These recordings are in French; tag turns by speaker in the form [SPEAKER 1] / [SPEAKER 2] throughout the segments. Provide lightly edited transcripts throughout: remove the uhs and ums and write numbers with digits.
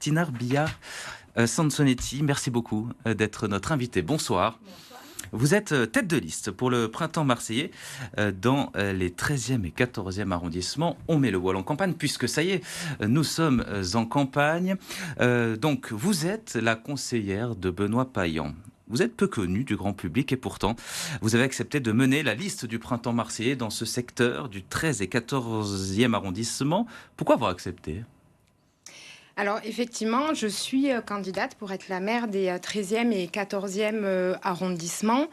[SPEAKER 1] Tinarbia Sansonetti, merci beaucoup d'être notre invité. Bonsoir. Vous êtes tête de liste pour le printemps marseillais dans les 13e et 14e arrondissements. On met le voile en campagne puisque ça y est, nous sommes en campagne. Donc vous êtes la conseillère de Benoît Payan. Vous êtes peu connu du grand public et pourtant, vous avez accepté de mener la liste du printemps marseillais dans ce secteur du 13 et 14e arrondissement. Pourquoi avoir accepté ?
[SPEAKER 2] Alors effectivement, je suis candidate pour être la maire des 13e et 14e arrondissements.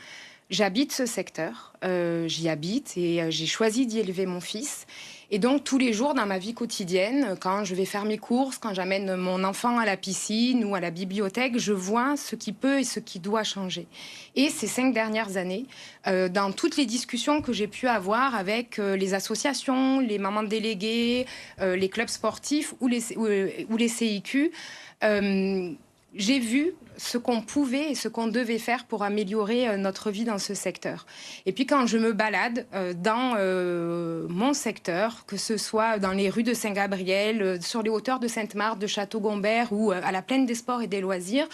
[SPEAKER 2] J'habite ce secteur, j'y habite et j'ai choisi d'y élever mon fils. Et donc tous les jours dans ma vie quotidienne, quand je vais faire mes courses, quand j'amène mon enfant à la piscine ou à la bibliothèque, je vois ce qui peut et ce qui doit changer. Et ces 5 dernières années, dans toutes les discussions que j'ai pu avoir avec les associations, les mamans déléguées, les clubs sportifs ou les CIQ, j'ai vu ce qu'on pouvait et ce qu'on devait faire pour améliorer notre vie dans ce secteur. Et puis quand je me balade dans mon secteur, que ce soit dans les rues de Saint-Gabriel, sur les hauteurs de Sainte-Marthe, de Château-Gombert ou à la plaine des sports et des loisirs,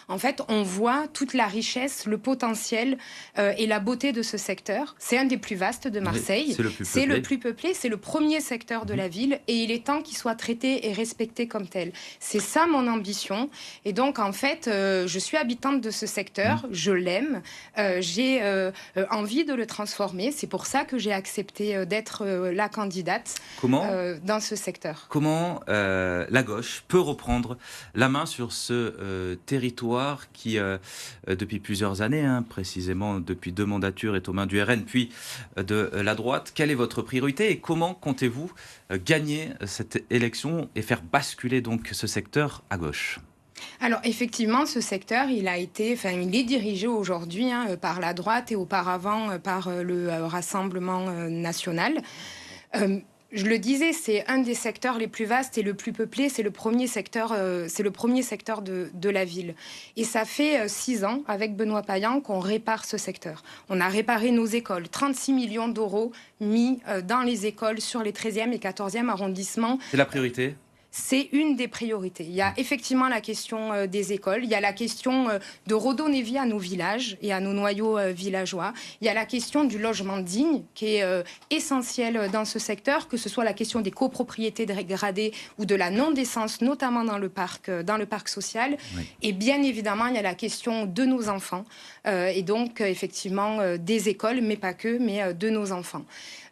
[SPEAKER 2] en fait, on voit toute la richesse, le potentiel et la beauté de ce secteur. C'est un des plus vastes de Marseille.
[SPEAKER 1] Oui, c'est le plus
[SPEAKER 2] peuplé, c'est le premier secteur de la ville et il est temps qu'il soit traité et respecté comme tel. C'est ça mon ambition. Et donc, en fait, je suis habitante de ce secteur, je l'aime, j'ai envie de le transformer. C'est pour ça que j'ai accepté d'être la candidate dans ce secteur.
[SPEAKER 1] Comment la gauche peut reprendre la main sur ce territoire qui, depuis plusieurs années, précisément depuis 2 mandatures, est aux mains du RN, puis de la droite. Quelle est votre priorité et comment comptez-vous gagner cette élection et faire basculer donc ce secteur à gauche ?
[SPEAKER 2] Alors effectivement, ce secteur, il est dirigé aujourd'hui par la droite et auparavant par le Rassemblement national. Je le disais, c'est un des secteurs les plus vastes et le plus peuplé. C'est le premier secteur de la ville. Et ça fait 6 ans, avec Benoît Payan, qu'on répare ce secteur. On a réparé nos écoles. 36 millions d'euros mis dans les écoles sur les 13e et 14e arrondissements.
[SPEAKER 1] C'est la priorité ?
[SPEAKER 2] C'est une des priorités. Il y a effectivement la question des écoles, il y a la question de redonner vie à nos villages et à nos noyaux villageois. Il y a la question du logement digne qui est essentiel dans ce secteur, que ce soit la question des copropriétés dégradées ou de la non-décence, notamment dans le parc social. Oui. Et bien évidemment, il y a la question de nos enfants et donc effectivement des écoles, mais pas que, mais de nos enfants.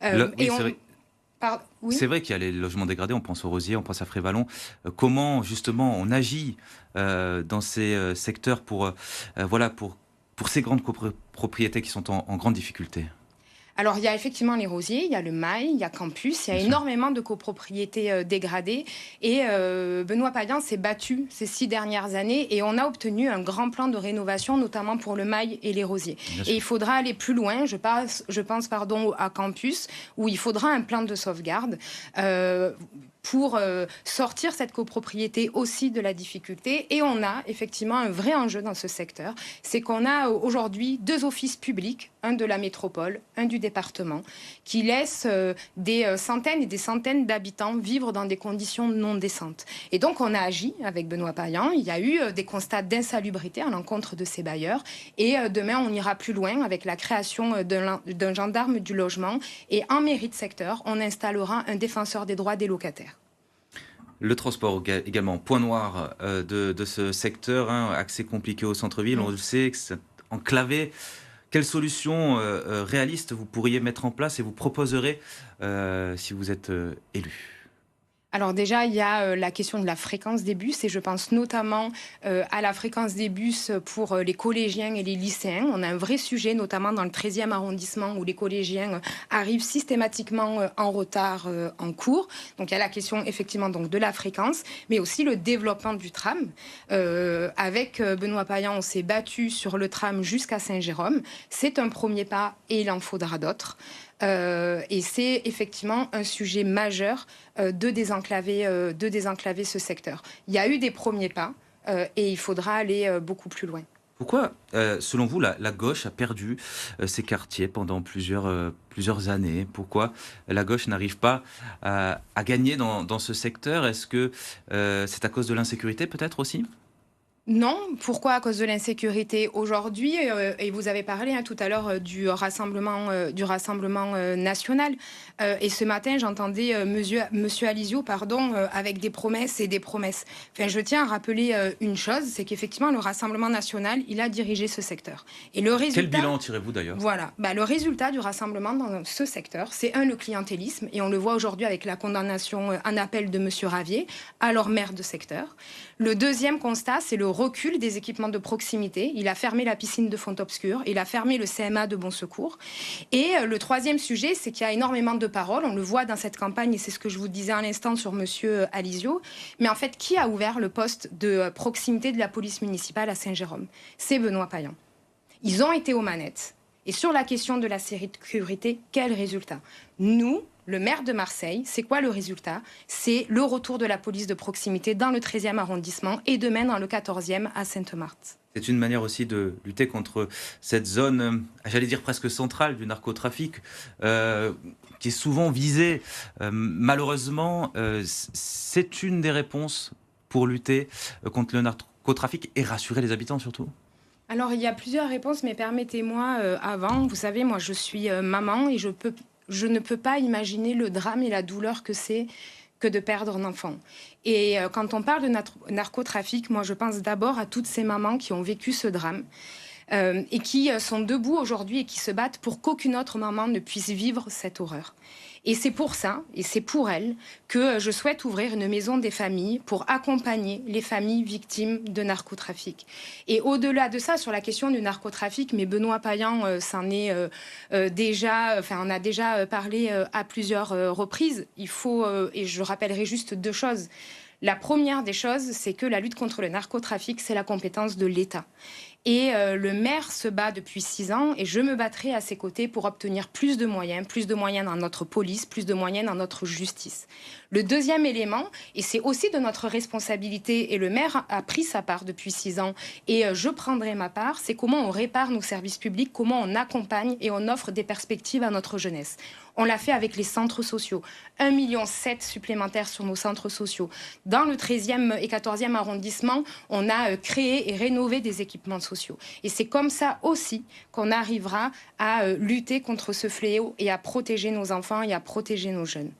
[SPEAKER 1] Oui. C'est vrai qu'il y a les logements dégradés, on pense aux Rosiers, on pense à Frévalon. Comment justement on agit dans ces secteurs pour ces grandes copropriétés qui sont en grande difficulté ?
[SPEAKER 2] Alors, il y a effectivement les Rosiers, il y a le Mail, il y a Campus, il y a énormément de copropriétés dégradées. Et Benoît Payan s'est battu ces 6 dernières années et on a obtenu un grand plan de rénovation, notamment pour le Mail et les Rosiers. Et il faudra aller plus loin, je pense à Campus, où il faudra un plan de sauvegarde pour sortir cette copropriété aussi de la difficulté. Et on a effectivement un vrai enjeu dans ce secteur, c'est qu'on a aujourd'hui 2 offices publics, un de la métropole, un du département, qui laissent des centaines et des centaines d'habitants vivre dans des conditions non décentes. Et donc on a agi avec Benoît Payan, il y a eu des constats d'insalubrité à l'encontre de ces bailleurs, et demain on ira plus loin avec la création d'un gendarme du logement, et en mairie de secteur, on installera un défenseur des droits des locataires.
[SPEAKER 1] Le transport également, point noir de ce secteur, accès compliqué au centre-ville, on le sait que c'est enclavé. Quelles solutions réalistes vous pourriez mettre en place et vous proposerez si vous êtes élu ?
[SPEAKER 2] Alors déjà, il y a la question de la fréquence des bus et je pense notamment à la fréquence des bus pour les collégiens et les lycéens. On a un vrai sujet, notamment dans le 13e arrondissement où les collégiens arrivent systématiquement en retard en cours. Donc il y a la question effectivement donc, de la fréquence, mais aussi le développement du tram. Avec Benoît Payan, on s'est battu sur le tram jusqu'à Saint-Jérôme. C'est un premier pas et il en faudra d'autres. Et c'est effectivement un sujet majeur de désenclaver ce secteur. Il y a eu des premiers pas et il faudra aller beaucoup plus loin.
[SPEAKER 1] Pourquoi, selon vous, la gauche a perdu ces quartiers pendant plusieurs années? Pourquoi la gauche n'arrive pas à gagner dans ce secteur? Est-ce que c'est à cause de l'insécurité peut-être aussi?
[SPEAKER 2] Non, pourquoi? À cause de l'insécurité. Aujourd'hui, et vous avez parlé, hein, tout à l'heure, du rassemblement national. Et ce matin, j'entendais monsieur Alizio, pardon, avec des promesses et des promesses. Enfin, je tiens à rappeler une chose, c'est qu'effectivement, le Rassemblement national, il a dirigé ce secteur. Et le
[SPEAKER 1] Quel
[SPEAKER 2] résultat,
[SPEAKER 1] bilan en tirez-vous d'ailleurs?
[SPEAKER 2] voilà, bah, le résultat du rassemblement dans ce secteur, c'est le clientélisme, et on le voit aujourd'hui avec la condamnation, un appel de monsieur Ravier, alors maire de secteur. Le deuxième constat, c'est le recul des équipements de proximité. Il a fermé la piscine de Font-Obscur, il a fermé le CMA de Bon Secours. Et le troisième sujet, c'est qu'il y a énormément de paroles. On le voit dans cette campagne, et c'est ce que je vous disais à l'instant sur monsieur Alizio. Mais en fait, qui a ouvert le poste de proximité de la police municipale à Saint-Jérôme? C'est Benoît Payan. Ils ont été aux manettes. Et sur la question de la sécurité, quel résultat? Nous, le maire de Marseille, c'est quoi le résultat? C'est le retour de la police de proximité dans le 13e arrondissement et demain dans le 14e à Sainte-Marthe.
[SPEAKER 1] C'est une manière aussi de lutter contre cette zone, j'allais dire presque centrale du narcotrafic, qui est souvent visée. Malheureusement, c'est une des réponses pour lutter contre le narcotrafic et rassurer les habitants surtout.
[SPEAKER 2] Alors, il y a plusieurs réponses, mais permettez-moi avant. Vous savez, moi, je suis maman et je ne peux pas imaginer le drame et la douleur que c'est que de perdre un enfant. Et quand on parle de narcotrafic, moi, je pense d'abord à toutes ces mamans qui ont vécu ce drame. Et qui sont debout aujourd'hui et qui se battent pour qu'aucune autre maman ne puisse vivre cette horreur. Et c'est pour ça, et c'est pour elles, que je souhaite ouvrir une maison des familles pour accompagner les familles victimes de narcotrafic. Et au-delà de ça, sur la question du narcotrafic, mais Benoît Payan s'en est déjà, enfin, on a déjà parlé à plusieurs reprises. Il faut, et je rappellerai juste deux choses. La première des choses, c'est que la lutte contre le narcotrafic, c'est la compétence de l'État. Et le maire se bat depuis 6 ans et je me battrai à ses côtés pour obtenir plus de moyens dans notre police, plus de moyens dans notre justice. Le deuxième élément, et c'est aussi de notre responsabilité, et le maire a pris sa part depuis 6 ans, et je prendrai ma part, c'est comment on répare nos services publics, comment on accompagne et on offre des perspectives à notre jeunesse. On l'a fait avec les centres sociaux. 1,7 million supplémentaires sur nos centres sociaux. Dans le 13e et 14e arrondissement, on a créé et rénové des équipements sociaux. Et c'est comme ça aussi qu'on arrivera à lutter contre ce fléau et à protéger nos enfants et à protéger nos jeunes.